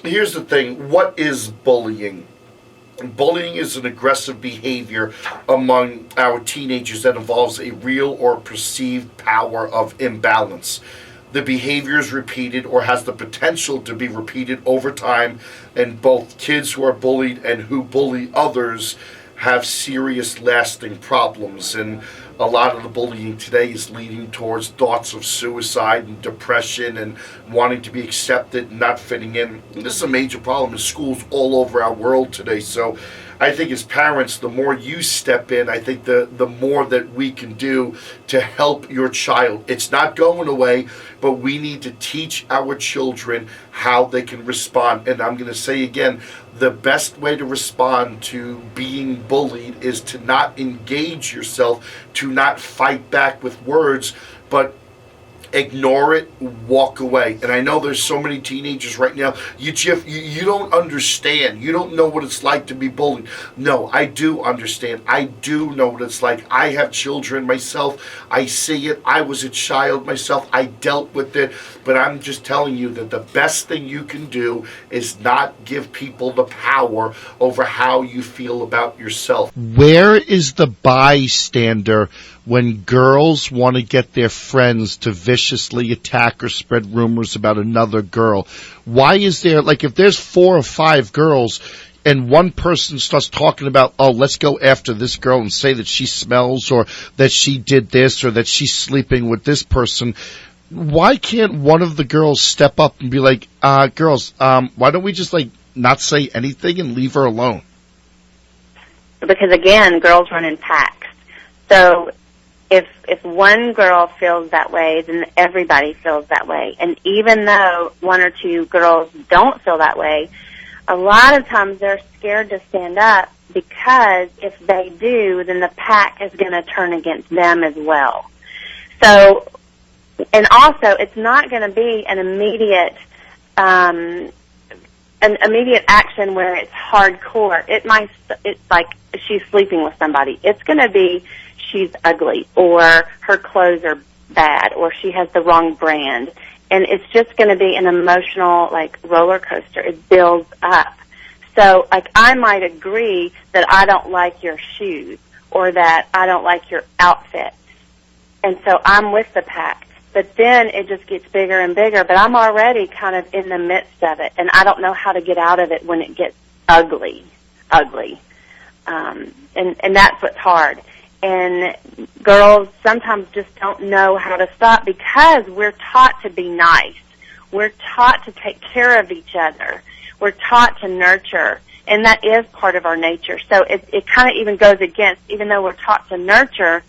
Here's the thing. What is bullying? Bullying is an aggressive behavior among our teenagers that involves a real or perceived power of imbalance. The behavior is repeated or has the potential to be repeated over time, and both kids who are bullied and who bully others have serious lasting problems. And a lot of the bullying today is leading towards thoughts of suicide and depression and wanting to be accepted and not fitting in. And this is a major problem in schools all over our world today. So I think as parents, the more you step in, I think the more that we can do to help your child. It's not going away, but we need to teach our children how they can respond. And I'm going to say again, the best way to respond to being bullied is to not engage yourself, to not fight back with words, but ignore it, walk away. And I know there's so many teenagers right now, you don't understand. You don't know what it's like to be bullied. No, I do understand. I do know what it's like. I have children myself. I see it. I was a child myself. I dealt with it. But I'm just telling you that the best thing you can do is not give people the power over how you feel about yourself. Where is the bystander when girls want to get their friends to viciously attack or spread rumors about another girl? Why is there, like, if there's 4 or 5 girls and one person starts talking about, oh, let's go after this girl and say that she smells or that she did this or that she's sleeping with this person, why can't one of the girls step up and be like, girls, why don't we just, like, not say anything and leave her alone? Because, again, girls run in packs. So if one girl feels that way, then everybody feels that way. And even though 1 or 2 girls don't feel that way, a lot of times they're scared to stand up because if they do, then the pack is going to turn against them as well. So, and also, it's not going to be an immediate action where it's hardcore. It's like she's sleeping with somebody. It's going to be she's ugly, or her clothes are bad, or she has the wrong brand. And it's just going to be an emotional, like, roller coaster. It builds up. So, like, I might agree that I don't like your shoes, or that I don't like your outfit. And so I'm with the pack. But then it just gets bigger and bigger. But I'm already kind of in the midst of it, and I don't know how to get out of it when it gets ugly. And that's what's hard. And girls sometimes just don't know how to stop because we're taught to be nice. We're taught to take care of each other. We're taught to nurture, and that is part of our nature. So it kind of even goes against, even though we're taught to nurture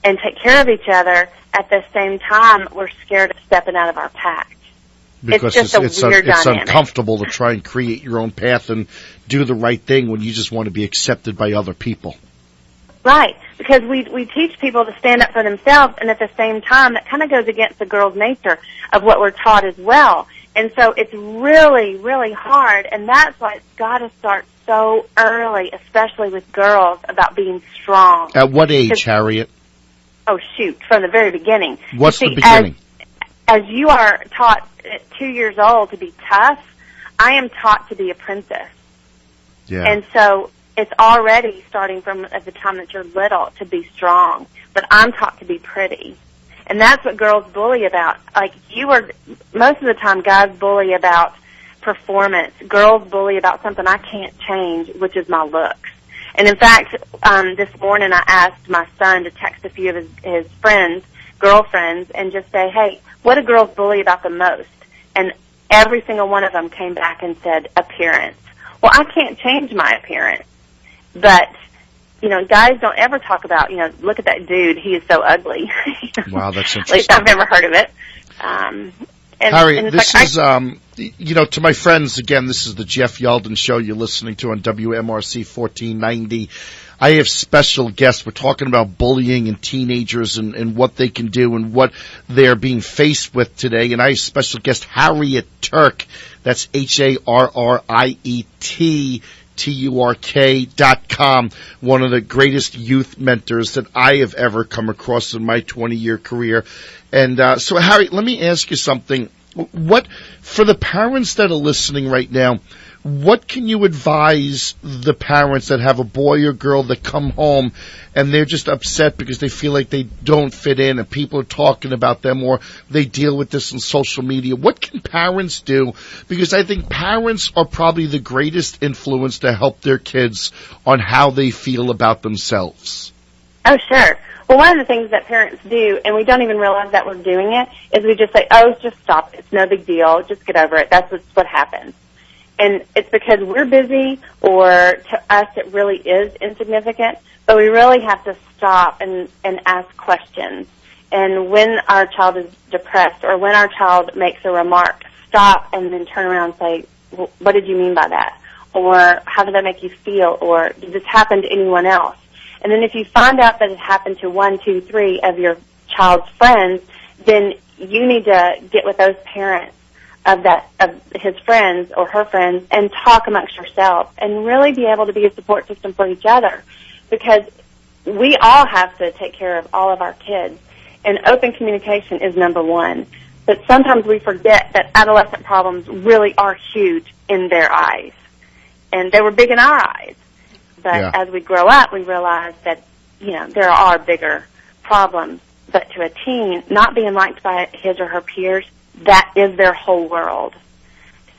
and take care of each other, at the same time we're scared of stepping out of our pack. Because it's just a weird it's dynamic. uncomfortable to try and create your own path and do the right thing when you just want to be accepted by other people. Right, because we teach people to stand up for themselves, and at the same time, that kind of goes against the girl's nature of what we're taught as well. And so it's really, really hard, and that's why it's got to start so early, especially with girls, about being strong. At what age, Harriet? Oh, shoot, from the very beginning. What's the beginning? As you are taught at 2 years old to be tough, I am taught to be a princess. Yeah. And so it's already starting from at the time that you're little to be strong. But I'm taught to be pretty. And that's what girls bully about. Like, most of the time guys bully about performance. Girls bully about something I can't change, which is my looks. And in fact, this morning I asked my son to text a few of his friends, girlfriends, and just say, hey, what do girls bully about the most? And every single one of them came back and said, appearance. Well, I can't change my appearance. But, guys don't ever talk about, look at that dude, he is so ugly. Wow, that's interesting. At least I've never heard of it. Harriet, this is, to my friends, again, this is the Jeff Yalden Show you're listening to on WMRC 1490. I have special guests. We're talking about bullying and teenagers and what they can do and what they're being faced with today. And I have special guest Harriet Turk. That's HarrietTurk.com, one of the greatest youth mentors that I have ever come across in my 20-year career. And so, Harriet, let me ask you something. What, for the parents that are listening right now, what can you advise the parents that have a boy or girl that come home and they're just upset because they feel like they don't fit in and people are talking about them, or they deal with this on social media? What can parents do? Because I think parents are probably the greatest influence to help their kids on how they feel about themselves. Oh, sure. Well, one of the things that parents do, and we don't even realize that we're doing it, is we just say, oh, just stop. It's no big deal. Just get over it. That's what happens. And it's because we're busy, or to us it really is insignificant, but we really have to stop and ask questions. And when our child is depressed, or when our child makes a remark, stop and then turn around and say, well, what did you mean by that? Or how did that make you feel? Or did this happen to anyone else? And then if you find out that it happened to 1, 2, 3 of your child's friends, then you need to get with those parents of his friends or her friends and talk amongst yourselves and really be able to be a support system for each other, because we all have to take care of all of our kids, and open communication is number one. But sometimes we forget that adolescent problems really are huge in their eyes, and they were big in our eyes. But as we grow up, we realize that, there are bigger problems. But to a teen, not being liked by his or her peers, that is their whole world.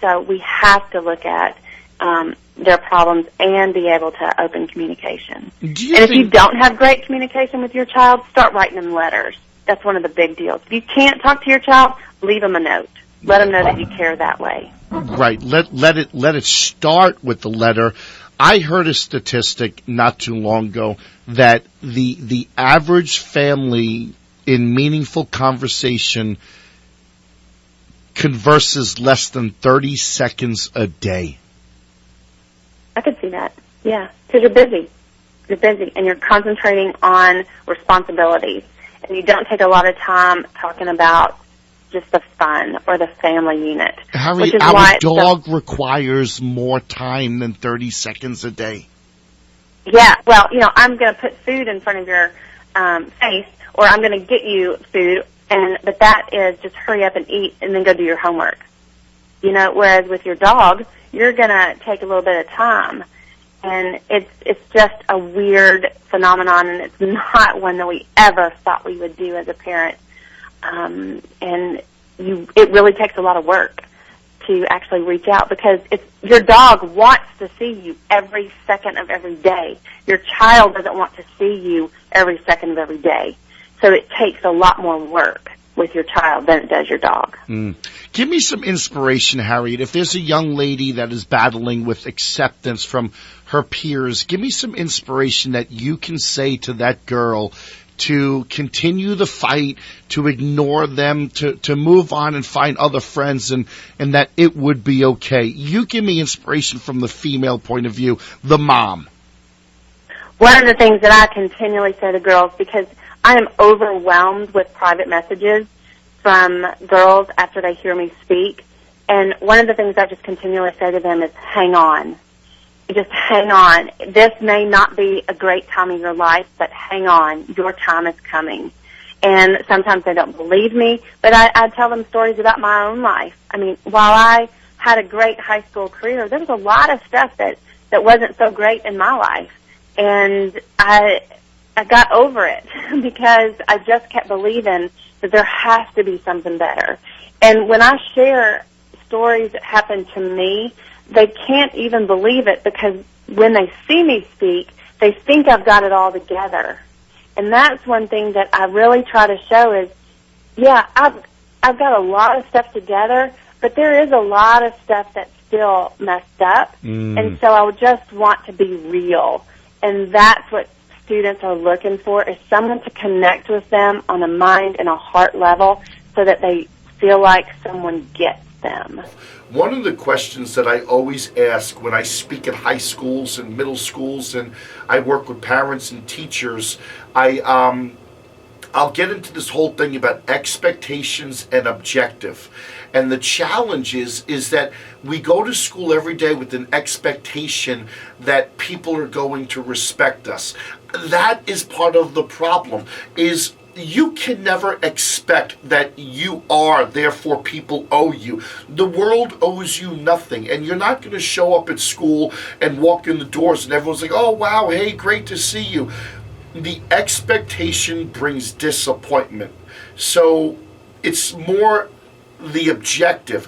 So we have to look at their problems and be able to open communication. And if you don't have great communication with your child, start writing them letters. That's one of the big deals. If you can't talk to your child, leave them a note. Let them know that you care that way. Right. Let it start with the letter. I heard a statistic not too long ago that the average family in meaningful conversation converses less than 30 seconds a day. I could see that. Yeah, because you're busy. You're busy, and you're concentrating on responsibilities, and you don't take a lot of time talking about just the fun or the family unit. Harriet, our dog requires more time than 30 seconds a day. Yeah, well, I'm going to put food in front of your face, or I'm going to get you food, but that is just hurry up and eat and then go do your homework. Whereas with your dog, you're going to take a little bit of time. And it's just a weird phenomenon, and it's not one that we ever thought we would do as a parent. And it really takes a lot of work to actually reach out, because your dog wants to see you every second of every day. Your child doesn't want to see you every second of every day. So it takes a lot more work with your child than it does your dog. Give me some inspiration, Harriet. If there's a young lady that is battling with acceptance from her peers, give me some inspiration that you can say to that girl to continue the fight, to ignore them, to move on and find other friends, and that it would be okay. You give me inspiration from the female point of view, the mom. One of the things that I continually say to girls, because I am overwhelmed with private messages from girls after they hear me speak, and one of the things I just continually say to them is, hang on. Just hang on. This may not be a great time in your life, but hang on. Your time is coming. And sometimes they don't believe me, but I tell them stories about my own life. I mean, while I had a great high school career, there was a lot of stuff that wasn't so great in my life. And I got over it because I just kept believing that there has to be something better. And when I share stories that happened to me, they can't even believe it, because when they see me speak, they think I've got it all together. And that's one thing that I really try to show is, I've got a lot of stuff together, but there is a lot of stuff that's still messed up. And so I would just want to be real. And that's what students are looking for, is someone to connect with them on a mind and a heart level so that they feel like someone gets them. One of the questions that I always ask when I speak at high schools and middle schools, and I work with parents and teachers, I'll get into this whole thing about expectations and objective. And the challenge is that we go to school every day with an expectation that people are going to respect us. That is part of the problem, is you can never expect that you are, therefore people owe you. The world owes you nothing, and you're not going to show up at school and walk in the doors and everyone's like, oh wow, hey, great to see you. The expectation brings disappointment. So it's more the objective.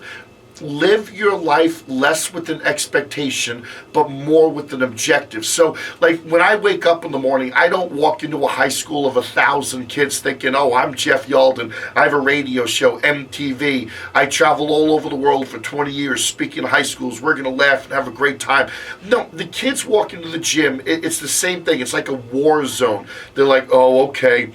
Live your life less with an expectation, but more with an objective. So, like, when I wake up in the morning, I don't walk into a high school of 1,000 kids thinking, oh, I'm Jeff Yalden, I have a radio show, MTV, I travel all over the world for 20 years speaking to high schools, we're going to laugh and have a great time. No, the kids walk into the gym, it's the same thing. It's like a war zone. They're like, oh, okay,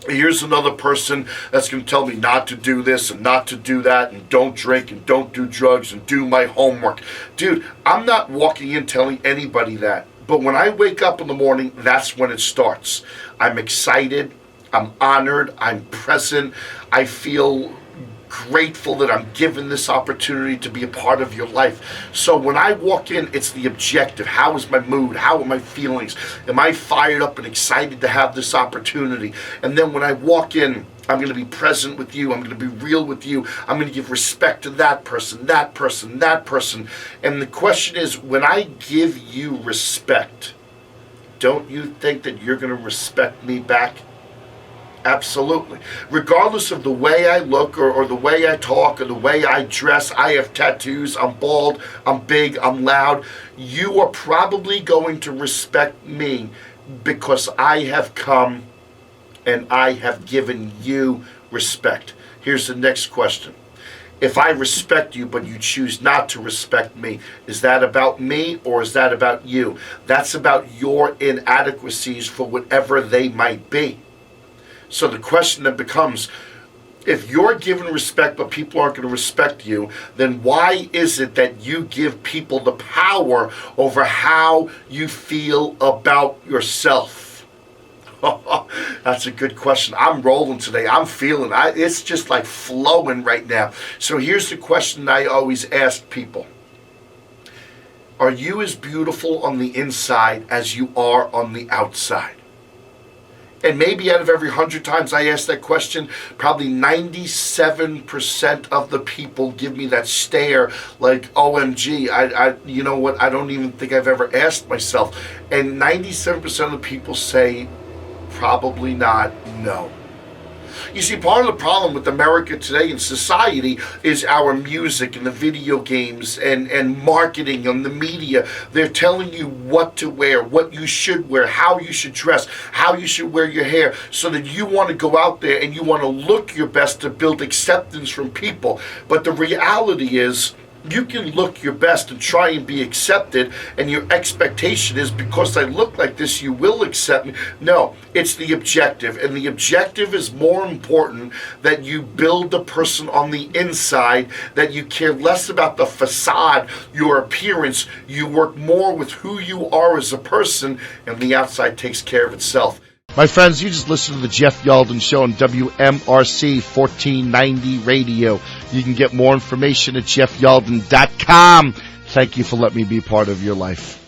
here's another person that's going to tell me not to do this and not to do that and don't drink and don't do drugs and do my homework. Dude, I'm not walking in telling anybody that. But when I wake up in the morning, that's when it starts. I'm excited. I'm honored. I'm present. I feel grateful that I'm given this opportunity to be a part of your life. So when I walk in, it's the objective. How is my mood? How are my feelings? Am I fired up and excited to have this opportunity? And then when I walk in, I'm going to be present with you. I'm going to be real with you. I'm going to give respect to that person, that person, that person. And the question is, when I give you respect, don't you think that you're going to respect me back? Absolutely. Regardless of the way I look or the way I talk or the way I dress, I have tattoos, I'm bald, I'm big, I'm loud. You are probably going to respect me because I have come and I have given you respect. Here's the next question. If I respect you but you choose not to respect me, is that about me or is that about you? That's about your inadequacies for whatever they might be. So the question then becomes, if you're given respect but people aren't going to respect you, then why is it that you give people the power over how you feel about yourself? That's a good question. I'm rolling today. I'm feeling it. It's just like flowing right now. So here's the question I always ask people. Are you as beautiful on the inside as you are on the outside? And maybe out of every 100 times I ask that question, probably 97% of the people give me that stare like, OMG, I you know what, I don't even think I've ever asked myself. And 97% of the people say, probably not, no. You see, part of the problem with America today and society is our music and the video games and marketing and the media. They're telling you what to wear, what you should wear, how you should dress, how you should wear your hair, so that you want to go out there and you want to look your best to build acceptance from people. But the reality is, you can look your best and try and be accepted, and your expectation is, because I look like this, you will accept me. No, it's the objective, and the objective is more important, that you build the person on the inside, that you care less about the facade, your appearance. You work more with who you are as a person, and the outside takes care of itself. My friends, you just listened to the Jeff Yalden Show on WMRC 1490 Radio. You can get more information at jeffyalden.com. Thank you for letting me be part of your life.